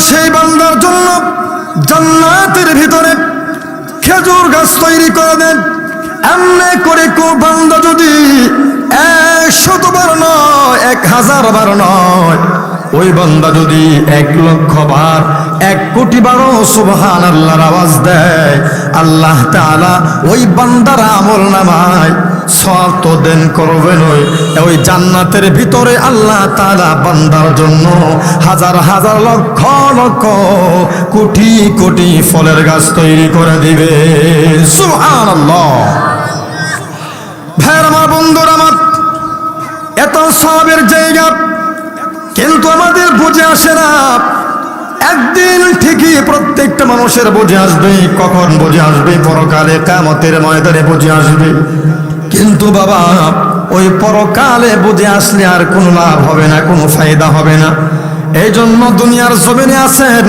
সেই বান্দার জন্য জান্নাতের ভিতরে খেজুর গাছ তৈরি করে দেন। এমনি করে কো বান্দা যদি 100 বার নয় 1000 বার নয়, ওই বান্দা যদি 1,00,000 বার 1 কোটি বারও সুবহানাল্লাহর আওয়াজ দেয়, আল্লাহ তাআলা ওই বান্দার আমল নামায় সওয়াব তো দেন করবেন। ওই জান্নাতের ভিতরে আল্লাহ তাআলা বান্দার জন্য হাজার হাজার লক্ষ লক্ষ কোটি কোটি ফলের গাছ তৈরি করে দিবে। সুবহানাল্লাহ। ভাইরা আমার, বন্ধুরা আমার, এত সওয়াবের জায়গা, কিন্তু আমাদের বুঝে আসে না। একদিন ঠিকই প্রত্যেকটা মানুষের বুঝে আসবে। কখন বুঝে আসবে? পরকালে, কিয়ামতের ময়দানে বুঝে আসবে। কিন্তু বাবা, ওই পরকালে বুঝে আসলে আর কোনো লাভ হবে না, কোনো ফায়দা হবে না। এই জন্য দুনিয়ার জমিনে আছেন,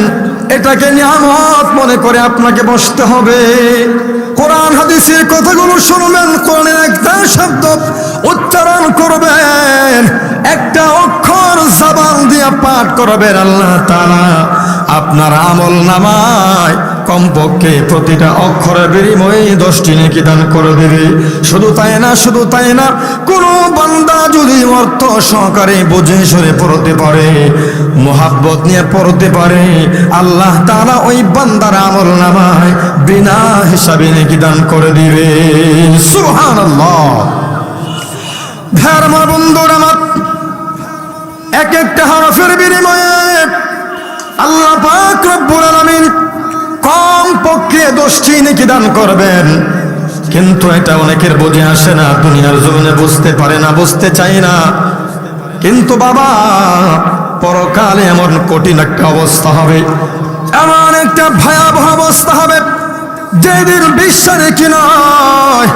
এটাকে নিয়ামত মনে করে আপনাকে বসতে হবে। কোরআন হাদিসের কথাগুলো শুনবেন, কোরআনের একটা শব্দ উচ্চারণ করবেন, একটা অক্ষর জবান দিয়ে পাঠ করবেন, আল্লাহ তাআলা আপনার আমল নামায় কমপক্ষে প্রতিটা অক্ষরের বিনিময়ে 10টি নেকি দান করে দেবে। শুধু তাই না, শুধু তাই না, কোনো বান্দা যদি অর্থ সহকারে বুঝে শুনে পড়তে পারে, মোহাব্বত নিয়ে পড়তে পারে, আল্লাহ তাআলা ওই বান্দার আমল নামায় বিনা হিসাবে নেকি দান করে দিবে। সুবহানাল্লাহ। ভাইরা আমার, বন্ধুরা আমার, এক একটা হরফের বিনিময়ে আল্লাহ পাক রব্বুল আলামিন কমপক্ষে 10টি নেকি দান করবেন। কিন্তু এটা অনেকের বুঝে আসে না, দুনিয়ার জমিনে বুঝতে পারে না, বুঝতে চায় না। কিন্তু বাবা, পরকালে এমন কঠিন একটা অবস্থা হবে, এমন একটা ভয়াবহ অবস্থা হবে, যেদিন 20টা নেকি নয়,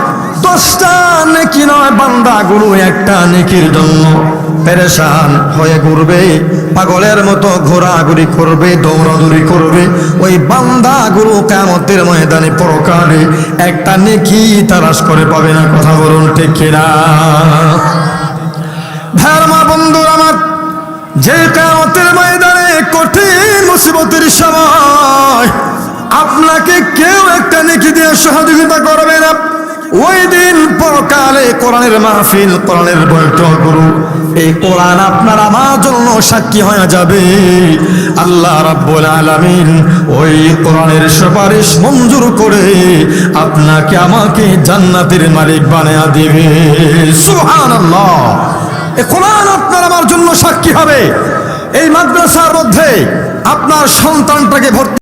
10টা নেকি নয়, বান্দাগুলো একটা নেকির জন্য পেরেশান হয়ে ঘুরবে, পাগলের মতো ঘোরাঘুরি করবে, দৌড়াদৌড়ি করবে। ওই বান্দাগুলো কিয়ামতের ময়দানে পরকালে একটা নেকি তালাশ করে পাবে না। কথা বলুন ঠিক কিনা? ভাইরা আমার, বন্ধুরা আমার, যে কিয়ামতের ময়দানে কঠিন মুসিবতের সময় আপনাকে কেউ একটা নেকি দিয়ে সহযোগিতা করবে না, ওই দিন পরকালে কোরআনের মাহফিল, কোরআনের বৈঠক গুরু, এই কোরআন আপনার আমার জন্য সাক্ষী হয়ে যাবে। আল্লাহ রাব্বুল আলামিন ওই কোরআনের সুপারিশ মঞ্জুর করে আপনাকে আমাকে জান্নাতের মালিক বানিয়ে দিবে। সুবহানাল্লাহ। এই কোরআন আপনার আমার জন্য সাক্ষী হবে। এই মাদ্রাসার মধ্যে আপনার সন্তানটাকে ভর্তি